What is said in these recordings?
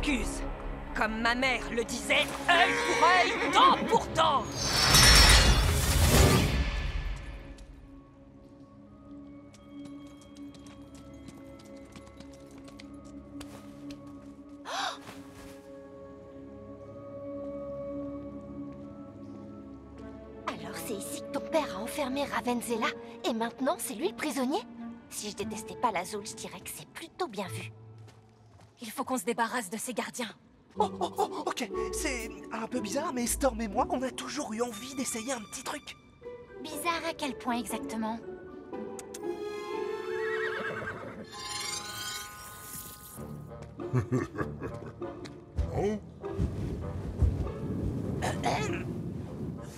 m'excuse. Comme ma mère le disait, œil pour œil, dent pour dent. Alors c'est ici que ton père a enfermé Ravenzela, et maintenant c'est lui le prisonnier? Si je détestais pas l'Azul, je dirais que c'est plutôt bien vu. Il faut qu'on se débarrasse de ces gardiens. Oh, ok. C'est un peu bizarre, mais Storm et moi, on a toujours eu envie d'essayer un petit truc. Bizarre à quel point exactement?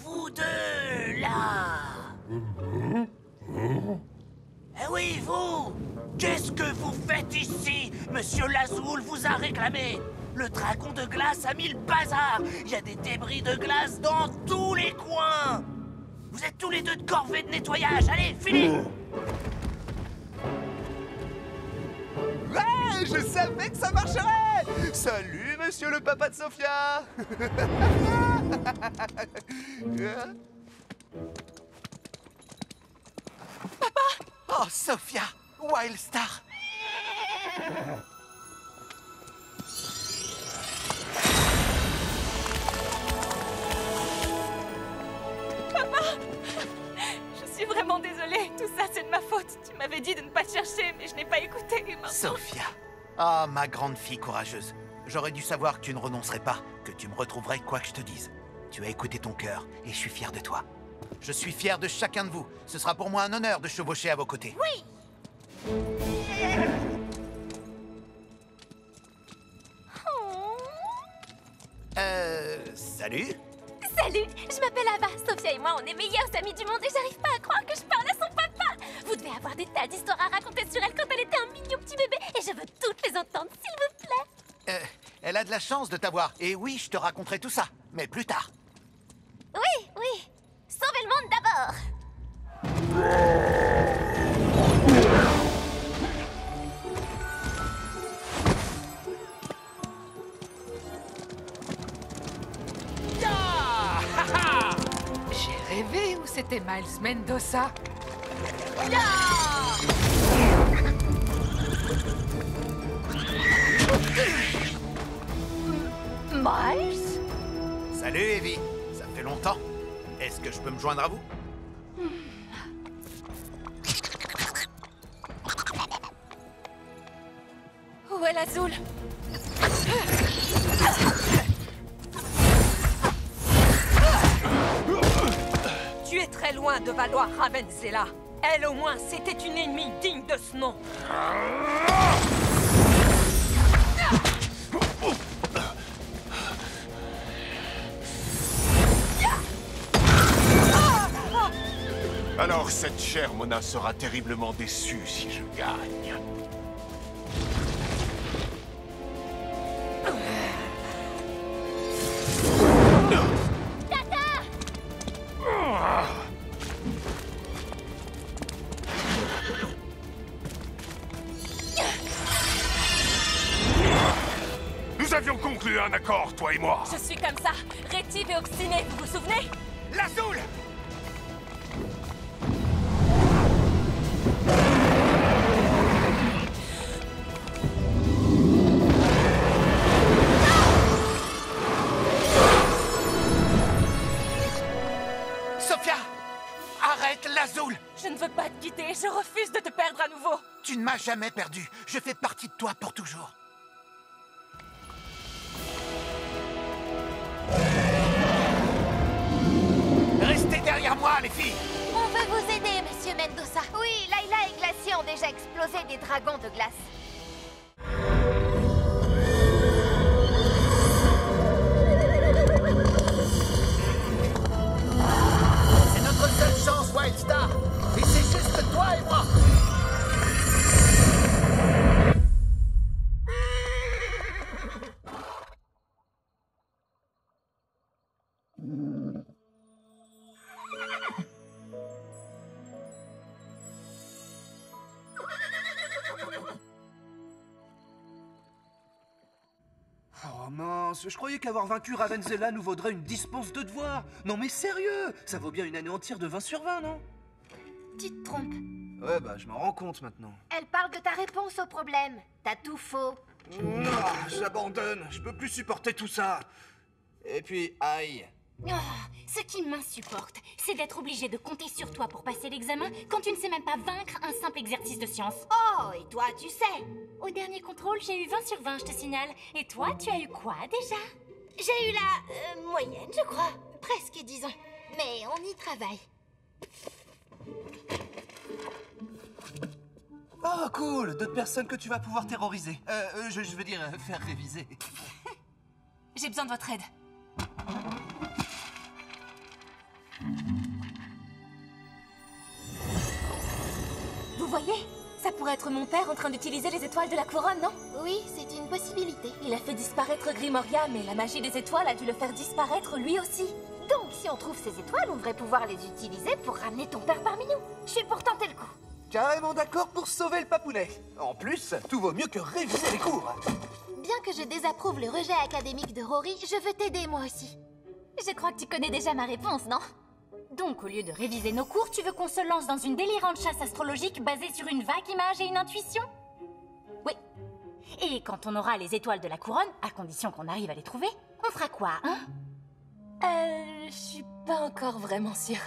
Vous deux, là. Eh oui, vous. Qu'est-ce que vous faites ici? Monsieur Lazul vous a réclamé. Le dragon de glace a mis le bazar. Il y a des débris de glace dans tous les coins. Vous êtes tous les deux de corvée de nettoyage. Allez, filez. Ouais, je savais que ça marcherait. Salut, monsieur le papa de Sophia. Papa. Oh, Sophia, Wildstar. Je suis vraiment désolée, tout ça c'est de ma faute. Tu m'avais dit de ne pas te chercher, mais je n'ai pas écouté. Et maintenant... Sophia. Ah, ma grande fille courageuse. J'aurais dû savoir que tu ne renoncerais pas, que tu me retrouverais quoi que je te dise. Tu as écouté ton cœur, et je suis fier de toi. Je suis fier de chacun de vous. Ce sera pour moi un honneur de chevaucher à vos côtés. Oui! Salut. Salut, je m'appelle Ava. Sophia et moi, on est meilleures amies du monde et j'arrive pas à croire que je parle à son papa. Vous devez avoir des tas d'histoires à raconter sur elle quand elle était un mignon petit bébé et je veux toutes les entendre, s'il vous plaît. Elle a de la chance de t'avoir. Et oui, je te raconterai tout ça, mais plus tard. Oui, oui. Sauvez le monde d'abord. J'ai rêvé où c'était Miles Mendoza. Miles? Salut, Evie. Ça fait longtemps. Est-ce que je peux me joindre à vous? Où est l'Azul? Tu es très loin de valoir Ravenzela. Elle, au moins, c'était une ennemie digne de ce nom. Alors cette chère Mona sera terriblement déçue si je gagne. Nous avions conclu un accord, toi et moi. Je suis comme ça, rétive et obstinée, vous vous souvenez? L'Azul! Sophia! Arrête l'Azul! Je ne veux pas te quitter, je refuse de te perdre à nouveau. Tu ne m'as jamais perdu. Je fais partie de toi pour toujours. Restez derrière moi, les filles! On veut vous aider, monsieur Mendoza. Oui, Layla et Glacier ont déjà explosé des dragons de glace. C'est notre seule chance, Wildstar! Et c'est juste toi et moi! mince, je croyais qu'avoir vaincu Ravenzela nous vaudrait une dispense de devoirs. Non mais sérieux, ça vaut bien une année entière de 20 sur 20, non? Tu te trompes. Ouais, bah je m'en rends compte maintenant. Elle parle de ta réponse au problème. T'as tout faux. J'abandonne, je peux plus supporter tout ça. Et puis, aïe. Oh, ce qui m'insupporte, c'est d'être obligé de compter sur toi pour passer l'examen quand tu ne sais même pas vaincre un simple exercice de science. Oh, et toi, tu sais. Au dernier contrôle, j'ai eu 20 sur 20, je te signale. Et toi, tu as eu quoi déjà? J'ai eu la moyenne, je crois. Presque, disons. Mais on y travaille. Oh, cool, d'autres personnes que tu vas pouvoir terroriser. Je veux dire, faire réviser. J'ai besoin de votre aide. Vous voyez? Ça pourrait être mon père en train d'utiliser les étoiles de la couronne, non? Oui, c'est une possibilité. Il a fait disparaître Grimoria, mais la magie des étoiles a dû le faire disparaître lui aussi. Donc, si on trouve ces étoiles, on devrait pouvoir les utiliser pour ramener ton père parmi nous. Je suis pour tenter le coup. Carrément d'accord pour sauver le papounet. En plus, tout vaut mieux que réviser les cours. Bien que je désapprouve le rejet académique de Rory, je veux t'aider moi aussi. Je crois que tu connais déjà ma réponse, non? Donc, au lieu de réviser nos cours, tu veux qu'on se lance dans une délirante chasse astrologique basée sur une vague image et une intuition? Oui. Et quand on aura les étoiles de la couronne, à condition qu'on arrive à les trouver, on fera quoi, hein? Je suis pas encore vraiment sûre.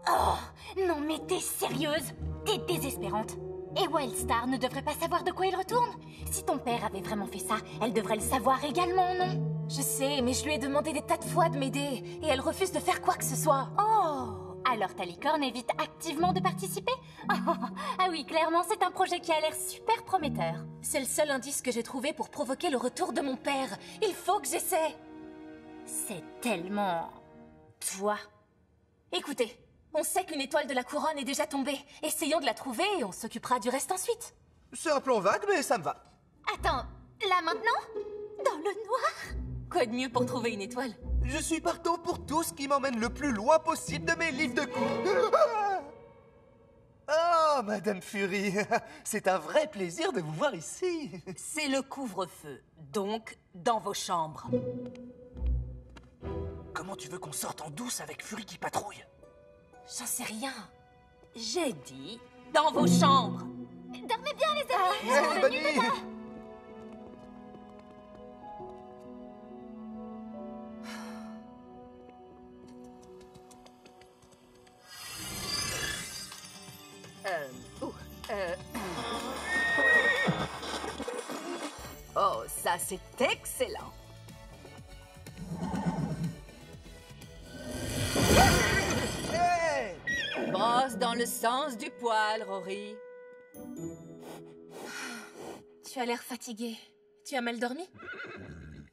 Oh, non mais t'es sérieuse? T'es désespérante. Et Wildstar ne devrait pas savoir de quoi il retourne. Si ton père avait vraiment fait ça, elle devrait le savoir également, non? Je sais, mais je lui ai demandé des tas de fois de m'aider, et elle refuse de faire quoi que ce soit. Oh! Alors ta licorne évite activement de participer? Ah oui, clairement, c'est un projet qui a l'air super prometteur. C'est le seul indice que j'ai trouvé pour provoquer le retour de mon père. Il faut que j'essaie. C'est tellement... toi. Écoutez, on sait qu'une étoile de la couronne est déjà tombée. Essayons de la trouver et on s'occupera du reste ensuite. C'est un plan vague, mais ça me va. Attends, là maintenant? Dans le noir? Quoi de mieux pour trouver une étoile? Je suis partant pour tout ce qui m'emmène le plus loin possible de mes livres de cours. Oh, Madame Fury, c'est un vrai plaisir de vous voir ici. C'est le couvre-feu, donc dans vos chambres. Comment tu veux qu'on sorte en douce avec Fury qui patrouille? J'en sais rien. J'ai dit dans vos chambres. Dormez bien, les amis! Bonne nuit. Oh, ça c'est excellent. Hey! Brosse dans le sens du poil, Rory. Tu as l'air fatiguée. Tu as mal dormi?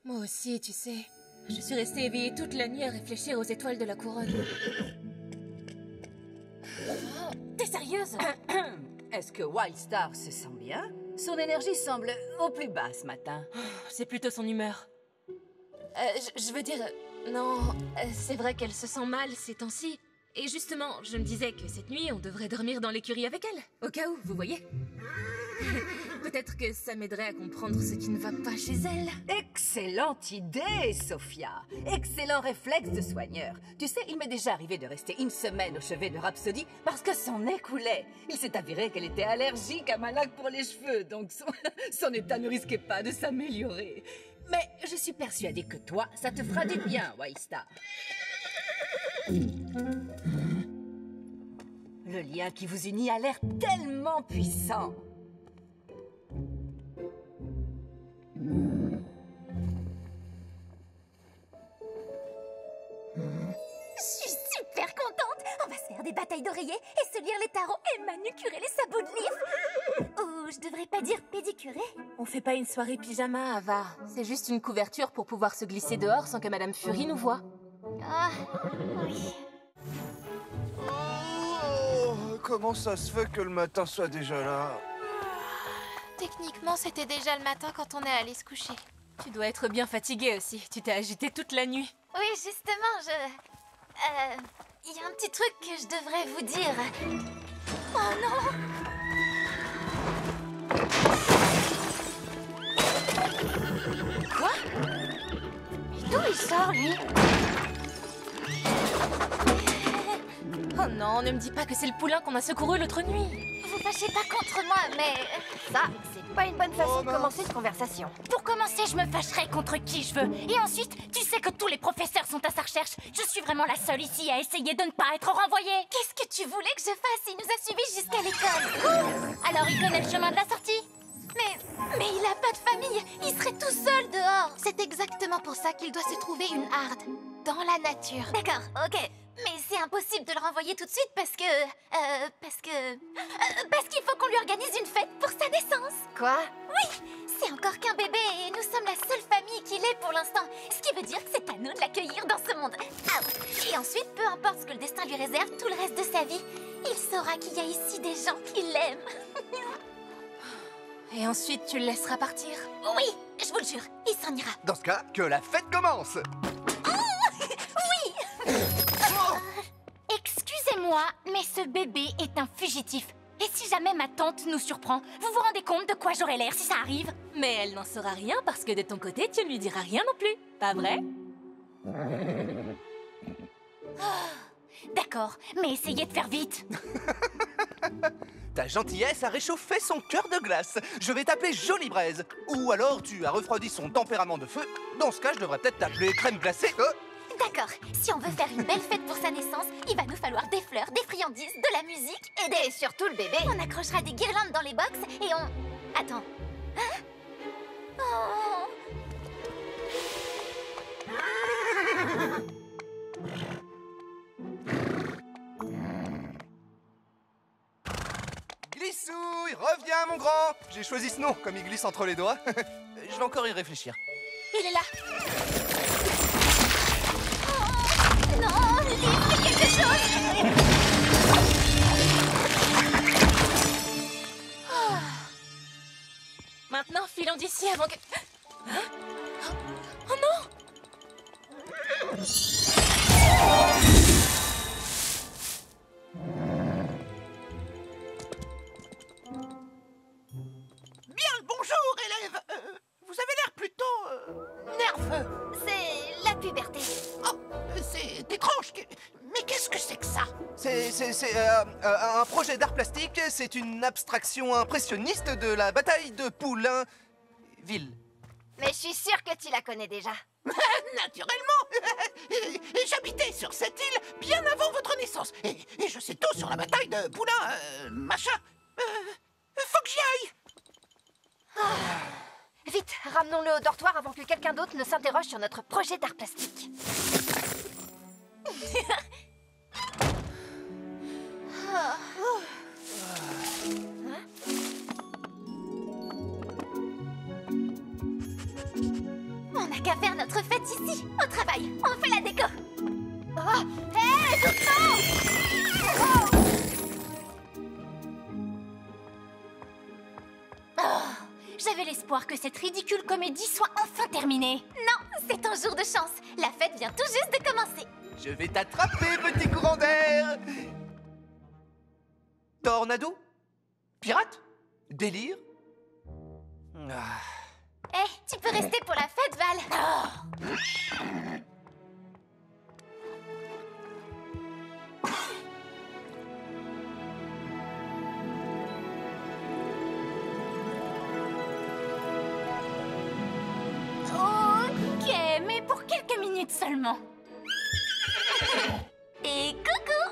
Moi aussi, tu sais. Je suis restée éveillée toute la nuit à réfléchir aux étoiles de la couronne. Oh, t'es sérieuse? Est-ce que Wildstar se sent bien? Son énergie semble au plus bas ce matin. C'est plutôt son humeur. Je veux dire... Non, c'est vrai qu'elle se sent mal ces temps-ci. Et justement, je me disais que cette nuit, on devrait dormir dans l'écurie avec elle. Au cas où, vous voyez. Peut-être que ça m'aiderait à comprendre ce qui ne va pas chez elle. Excellente idée, Sophia. Excellent réflexe de soigneur. Tu sais, il m'est déjà arrivé de rester une semaine au chevet de Rhapsody parce que son nez coulait. Il s'est avéré qu'elle était allergique à ma laque pour les cheveux, donc son état ne risquait pas de s'améliorer. Mais je suis persuadée que toi, ça te fera du bien, Wildstar. Le lien qui vous unit a l'air tellement puissant. Je suis super contente! On va se faire des batailles d'oreillers et se lire les tarots et manucurer les sabots de livres! Ou je devrais pas dire pédicurer? On fait pas une soirée pyjama, Ava. C'est juste une couverture pour pouvoir se glisser dehors sans que Madame Fury nous voie. Ah, oui. Oh, comment ça se fait que le matin soit déjà là? Techniquement, c'était déjà le matin quand on est allé se coucher. Tu dois être bien fatiguée aussi. Tu t'es agitée toute la nuit. Oui, justement, il y a un petit truc que je devrais vous dire. Oh non! Quoi? sort, lui? Oh non, ne me dis pas que c'est le poulain qu'on a secouru l'autre nuit. Vous fâchez pas contre moi, mais... Ça, c'est pas une bonne façon de commencer une conversation. Pour commencer, je me fâcherai contre qui je veux. Et ensuite, tu sais que tous les professeurs sont à sa recherche. Je suis vraiment la seule ici à essayer de ne pas être renvoyée. Qu'est-ce que tu voulais que je fasse? Il nous a suivis jusqu'à l'école. Alors il connaît le chemin de la sortie? Mais il a pas de famille. Il serait tout seul dehors. C'est exactement pour ça qu'il doit se trouver une harde. Dans la nature. D'accord, ok. Mais c'est impossible de le renvoyer tout de suite parce qu'il faut qu'on lui organise une fête pour sa naissance. Quoi? Oui, c'est encore qu'un bébé et nous sommes la seule famille qu'il ait pour l'instant. Ce qui veut dire que c'est à nous de l'accueillir dans ce monde. Et ensuite, peu importe ce que le destin lui réserve tout le reste de sa vie, il saura qu'il y a ici des gens qui l'aiment. Et ensuite, tu le laisseras partir? Oui, je vous le jure, il s'en ira. Dans ce cas, que la fête commence. Excusez-moi, mais ce bébé est un fugitif. Et si jamais ma tante nous surprend, vous vous rendez compte de quoi j'aurai l'air si ça arrive? Mais elle n'en saura rien parce que de ton côté, tu ne lui diras rien non plus. Pas vrai? D'accord, mais essayez de faire vite. Ta gentillesse a réchauffé son cœur de glace. Je vais t'appeler Jolie Braise. Ou alors tu as refroidi son tempérament de feu. Dans ce cas, je devrais peut-être t'appeler Crème Glacée. D'accord, si on veut faire une belle fête pour sa naissance, il va nous falloir des fleurs, des friandises, de la musique et surtout le bébé. On accrochera des guirlandes dans les box et on... Attends. Hein? Oh. Glissouille, reviens mon grand. J'ai choisi ce nom, comme il glisse entre les doigts. Je vais encore y réfléchir. Il est là. Oh, non, Lily, fais quelque chose. Oh. Maintenant, filons d'ici avant que... Hein? Oh non! Bien le bonjour, élève. Vous avez l'air plutôt... nerveux. C'est la puberté. Oh, c'est étrange. Mais qu'est-ce que c'est que ça? C'est un projet d'art plastique. C'est une abstraction impressionniste de la bataille de Poulainville. Mais je suis sûre que tu la connais déjà. Naturellement. J'habitais sur cette île bien avant votre naissance. Et je sais tout sur la bataille de Poulain... machin. Faut que j'y aille. Vite, ramenons-le au dortoir avant que quelqu'un d'autre ne s'interroge sur notre projet d'art plastique. On n'a qu'à faire notre fête ici, au travail. On fait la déco. Oh, hé, doucement! Oh. J'avais l'espoir que cette ridicule comédie soit enfin terminée. Non, c'est un jour de chance. La fête vient tout juste de commencer. Je vais t'attraper, petit courant d'air. Tornado? Pirate? Délire? Eh, tu peux rester pour la fête, Val. Ok, mais pour quelques minutes seulement. Et coucou.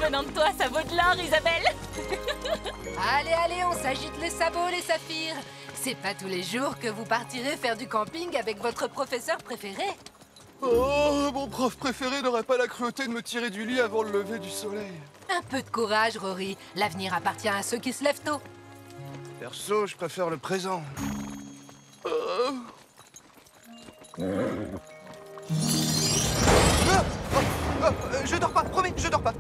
Venant de toi, ça vaut de l'or, Isabelle. Allez, allez, on s'agite les sabots, les saphirs. C'est pas tous les jours que vous partirez faire du camping avec votre professeur préféré. Oh, mon prof préféré n'aurait pas la cruauté de me tirer du lit avant le lever du soleil. Un peu de courage, Rory. L'avenir appartient à ceux qui se lèvent tôt. Perso, je préfère le présent. Je dors pas, promis, je dors pas.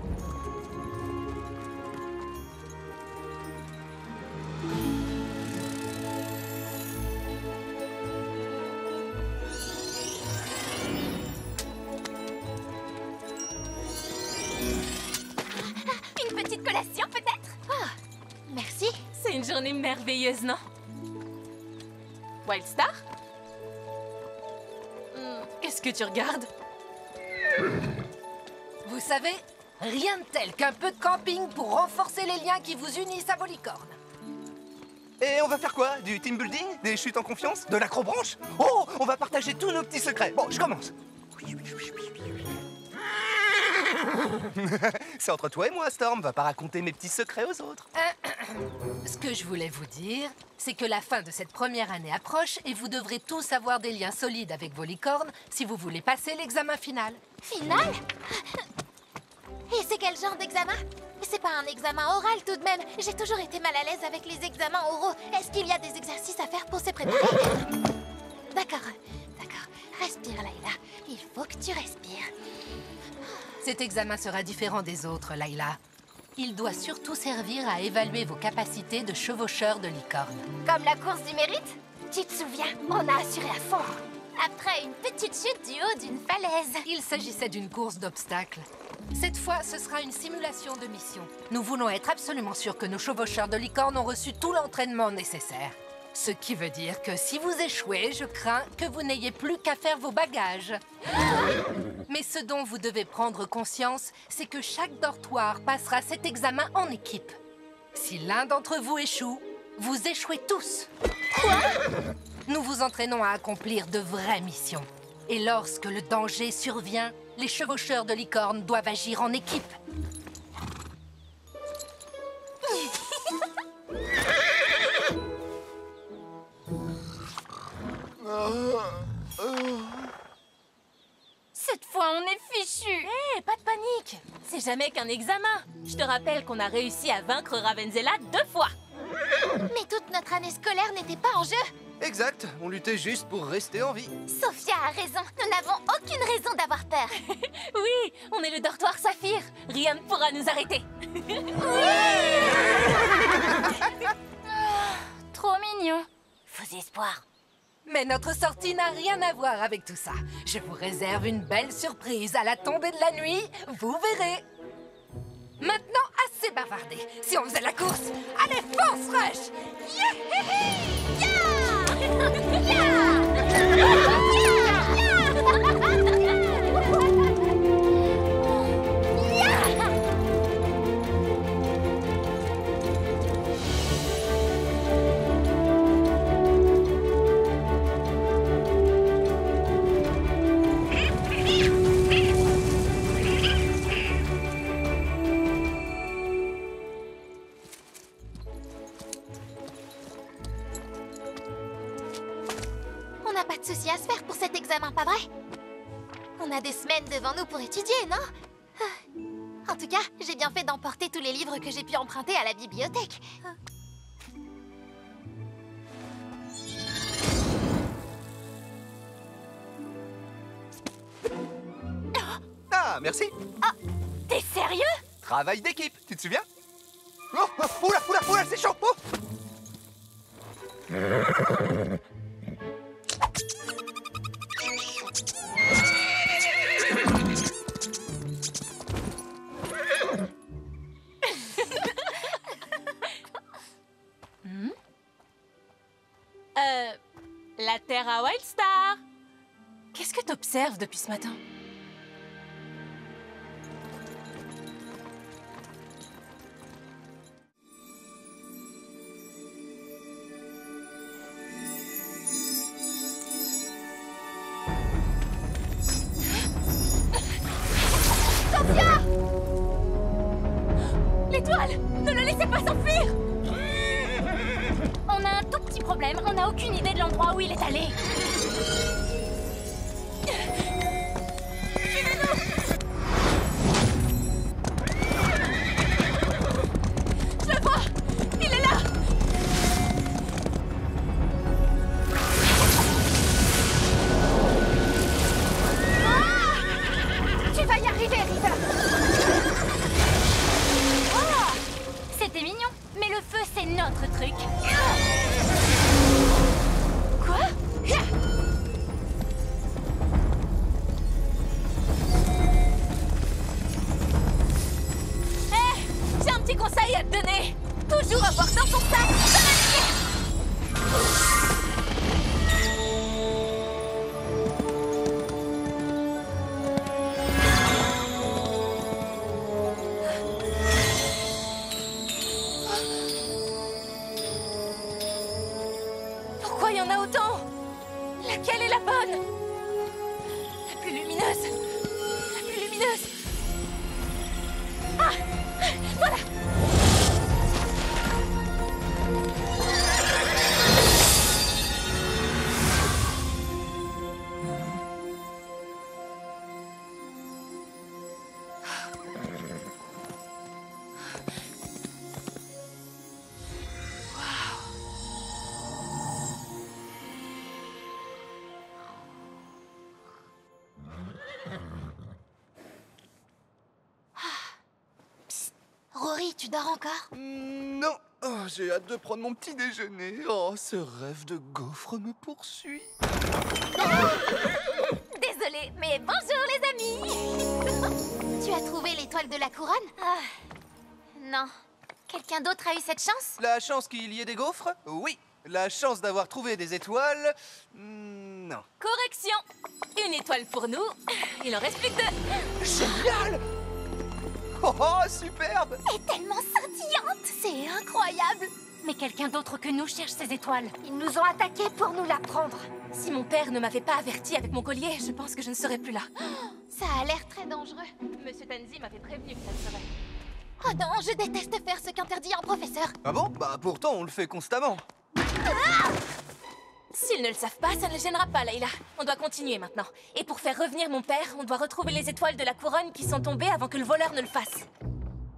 Une petite collation, peut-être? Ah, merci. C'est une journée merveilleuse, non? Wildstar? Qu'est-ce que tu regardes? Vous savez, rien de tel qu'un peu de camping pour renforcer les liens qui vous unissent à vos licornes. Et on va faire quoi? Du team building? Des chutes en confiance? De l'acrobranche? Oh, on va partager tous nos petits secrets. Bon, je commence. C'est entre toi et moi, Storm. Va pas raconter mes petits secrets aux autres. Ce que je voulais vous dire, c'est que la fin de cette première année approche et vous devrez tous avoir des liens solides avec vos licornes si vous voulez passer l'examen final. Final? Et c'est quel genre d'examen? C'est pas un examen oral tout de même. J'ai toujours été mal à l'aise avec les examens oraux. Est-ce qu'il y a des exercices à faire pour se préparer? D'accord, d'accord. Respire, Layla. Il faut que tu respires. Cet examen sera différent des autres, Layla. Il doit surtout servir à évaluer vos capacités de chevaucheur de licorne. Comme la course du mérite? Tu te souviens? On a assuré à fond. Après une petite chute du haut d'une falaise. Il s'agissait d'une course d'obstacles. Cette fois, ce sera une simulation de mission. Nous voulons être absolument sûrs que nos chevaucheurs de licorne ont reçu tout l'entraînement nécessaire. Ce qui veut dire que si vous échouez, je crains que vous n'ayez plus qu'à faire vos bagages. Mais ce dont vous devez prendre conscience, c'est que chaque dortoir passera cet examen en équipe. Si l'un d'entre vous échoue, vous échouez tous. Quoi? Nous vous entraînons à accomplir de vraies missions. Et lorsque le danger survient, les chevaucheurs de licorne doivent agir en équipe. Cette fois, on est fichu. Hé, pas de panique. C'est jamais qu'un examen. Je te rappelle qu'on a réussi à vaincre Ravenzella 2 fois. Mais toute notre année scolaire n'était pas en jeu. Exact, on luttait juste pour rester en vie. Sophia a raison. Nous n'avons aucune raison d'avoir peur. Oui, on est le dortoir Saphir. Rien ne pourra nous arrêter. Trop mignon. Faux espoir. Mais notre sortie n'a rien à voir avec tout ça. Je vous réserve une belle surprise à la tombée de la nuit. Vous verrez. Maintenant, assez bavardé. Si on faisait la course, allez, force rush! On n'a pas de soucis à se faire pour cet examen, pas vrai? On a des semaines devant nous pour étudier, non? En tout cas, j'ai bien fait d'emporter tous les livres que j'ai pu emprunter à la bibliothèque. Ah, merci. T'es sérieux? Travail d'équipe, tu te souviens? Oh, oh, oula, oula, oula, c'est chaud. Oh. La Terre à Wildstar. Qu'est-ce que t'observes depuis ce matin? Sophia! L'étoile! Ne le laissez pas s'enfuir! On a un tout petit problème. problème, on n'a aucune idée de l'endroit où il est allé. Je le vois! Il est là! Tu vas y arriver, River. Oh, c'était mignon, mais le feu, c'est notre truc. Quoi? Hé! J'ai un petit conseil à te donner! Toujours avoir dans son sac de la lumière! Pourquoi il y en a autant? Laquelle est la bonne? La plus lumineuse. La plus lumineuse. Ah! Voilà! Rory, tu dors encore? Non. Oh, j'ai hâte de prendre mon petit déjeuner. Oh, ce rêve de gaufre me poursuit. Désolée, mais bonjour les amis. Tu as trouvé l'étoile de la couronne? Non. Quelqu'un d'autre a eu cette chance? La chance qu'il y ait des gaufres? Oui. La chance d'avoir trouvé des étoiles? Non. Correction! Une étoile pour nous. Il en reste plus que 2. Génial! Oh, superbe! Et tellement scintillante! C'est incroyable! Mais quelqu'un d'autre que nous cherche ces étoiles. Ils nous ont attaqués pour nous la prendre. Si mon père ne m'avait pas averti avec mon collier, je pense que je ne serais plus là. Ça a l'air très dangereux. Monsieur Tanzi m'avait prévenu que ça le serait. Oh non, je déteste faire ce qu'interdit un professeur. Ah bon? Bah pourtant on le fait constamment. S'ils ne le savent pas, ça ne les gênera pas, Layla. On doit continuer maintenant. Et pour faire revenir mon père, on doit retrouver les étoiles de la couronne qui sont tombées avant que le voleur ne le fasse.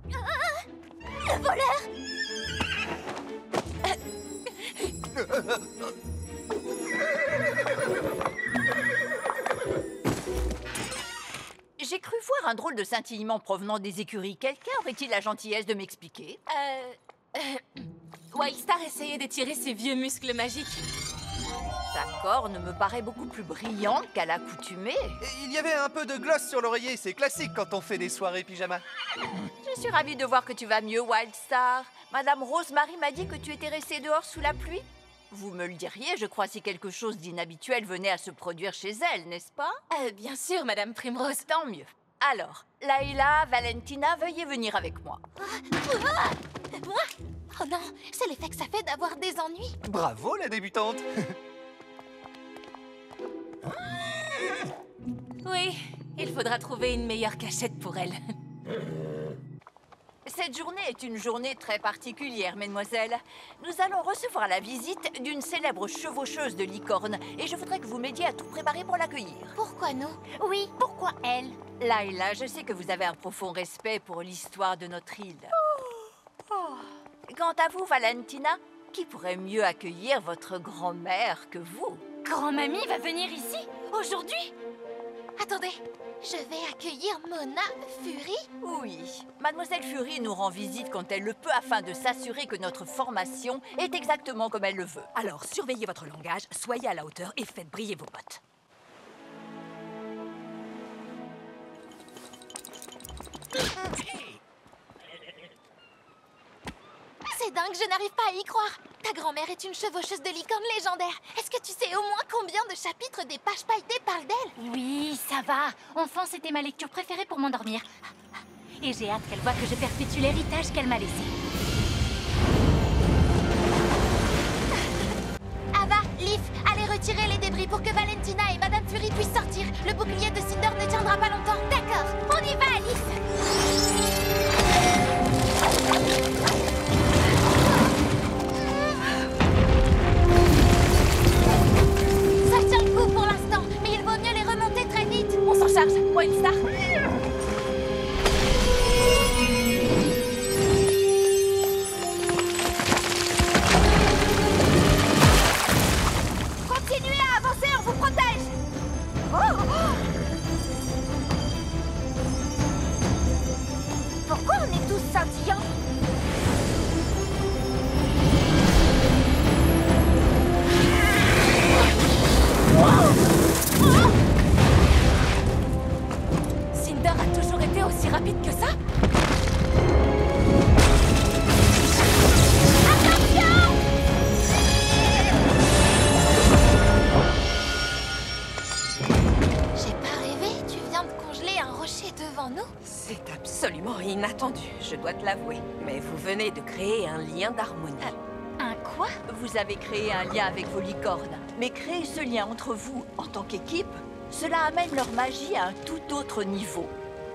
Le voleur! J'ai cru voir un drôle de scintillement provenant des écuries. Quelqu'un aurait-il la gentillesse de m'expliquer? Wildstar essayait d'étirer ses vieux muscles magiques. Sa corne me paraît beaucoup plus brillante qu'à l'accoutumée. Et il y avait un peu de gloss sur l'oreiller, c'est classique quand on fait des soirées pyjama. Je suis ravie de voir que tu vas mieux, Wildstar. Madame Rosemary m'a dit que tu étais restée dehors sous la pluie. Vous me le diriez, je crois, si quelque chose d'inhabituel venait à se produire chez elle, n'est-ce pas? Bien sûr, Madame Primrose. Tant mieux. Alors, Layla, Valentina, veuillez venir avec moi. Moi? Oh non, c'est l'effet que ça fait d'avoir des ennuis. Bravo la débutante. Oui, il faudra trouver une meilleure cachette pour elle. Cette journée est une journée très particulière, mesdemoiselles. Nous allons recevoir la visite d'une célèbre chevaucheuse de licorne et je voudrais que vous m'aidiez à tout préparer pour l'accueillir. Pourquoi nous? Oui, pourquoi elle? Layla, je sais que vous avez un profond respect pour l'histoire de notre île. Quant à vous, Valentina, qui pourrait mieux accueillir votre grand-mère que vous? Grand-mamie va venir ici? Aujourd'hui? Attendez, je vais accueillir Mona Fury? Oui, Mademoiselle Fury nous rend visite quand elle le peut afin de s'assurer que notre formation est exactement comme elle le veut. Alors, surveillez votre langage, soyez à la hauteur et faites briller vos bottes. C'est dingue, je n'arrive pas à y croire. Ta grand-mère est une chevaucheuse de licorne légendaire. Est-ce que tu sais au moins combien de chapitres des pages pailletées parlent d'elle? Oui, ça va. Enfant, c'était ma lecture préférée pour m'endormir. Et j'ai hâte qu'elle voie que je perpétue l'héritage qu'elle m'a laissé. Ava, Leaf, allez retirer les débris pour que Valentina et Madame Fury puissent sortir. Le bouclier de Cinder ne tiendra pas longtemps. D'accord, on y va, Leaf. inattendu, je dois te l'avouer. Mais vous venez de créer un lien d'harmonie. Un quoi? Vous avez créé un lien avec vos licornes. Mais créer ce lien entre vous, en tant qu'équipe, cela amène leur magie à un tout autre niveau.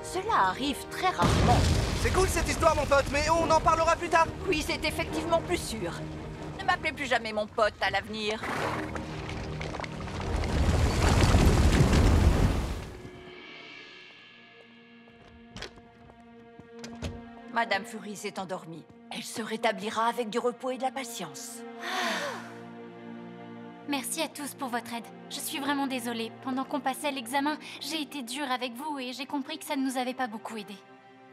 Cela arrive très rarement. C'est cool cette histoire, mon pote, mais on en parlera plus tard. Oui, c'est effectivement plus sûr. Ne m'appelez plus jamais mon pote à l'avenir. Madame Fury s'est endormie. Elle se rétablira avec du repos et de la patience. Merci à tous pour votre aide. Je suis vraiment désolée. Pendant qu'on passait l'examen, j'ai été dure avec vous et j'ai compris que ça ne nous avait pas beaucoup aidés.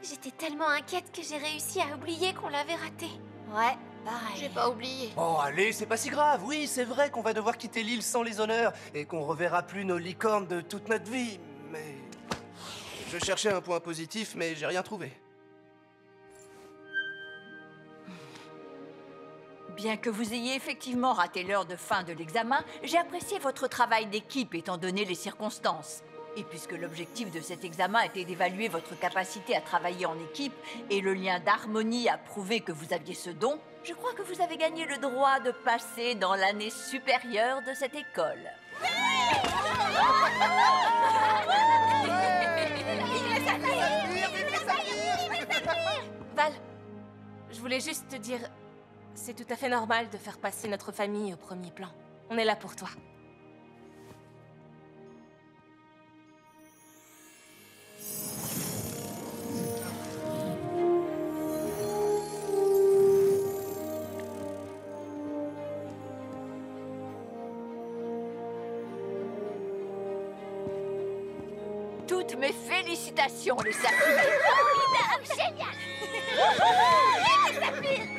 J'étais tellement inquiète que j'ai réussi à oublier qu'on l'avait raté. Ouais, pareil. J'ai pas oublié. Oh, allez, c'est pas si grave. Oui, c'est vrai qu'on va devoir quitter l'île sans les honneurs et qu'on reverra plus nos licornes de toute notre vie. Mais... je cherchais un point positif, mais j'ai rien trouvé. Bien que vous ayez effectivement raté l'heure de fin de l'examen, j'ai apprécié votre travail d'équipe étant donné les circonstances. Et puisque l'objectif de cet examen était d'évaluer votre capacité à travailler en équipe et le lien d'harmonie a prouvé que vous aviez ce don, je crois que vous avez gagné le droit de passer dans l'année supérieure de cette école. Val, je voulais juste te dire... c'est tout à fait normal de faire passer notre famille au premier plan. On est là pour toi. Toutes mes félicitations, les saphirs. Formidable, génial.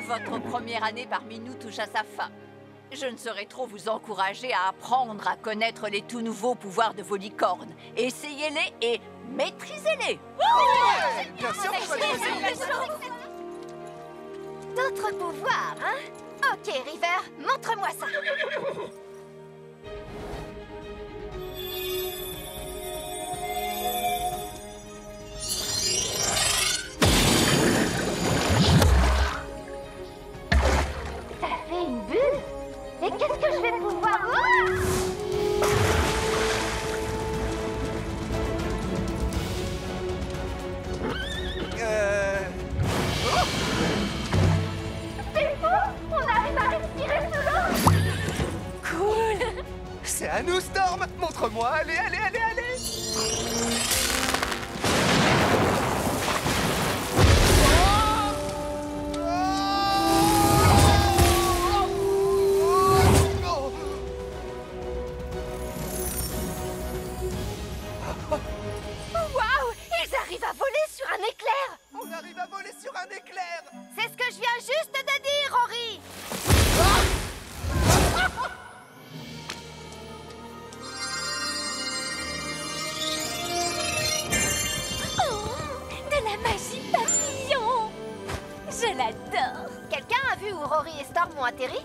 Votre première année parmi nous touche à sa fin. Je ne saurais trop vous encourager à apprendre à connaître les tout nouveaux pouvoirs de vos licornes. Essayez-les et maîtrisez-les. Bien sûr, D'autres pouvoirs, hein? Ok, River, montre-moi ça. Ça fait une bulle? Et qu'est-ce que je vais pouvoir... C'est fou! On arrive à respirer sous l'eau! Cool! C'est à nous, Storm! Montre-moi! Allez, allez, allez, allez! Waouh! Ils arrivent à voler sur un éclair! On arrive à voler sur un éclair! C'est ce que je viens juste de dire, Rory! De la magie papillon! Je l'adore! Quelqu'un a vu où Rory et Storm ont atterri?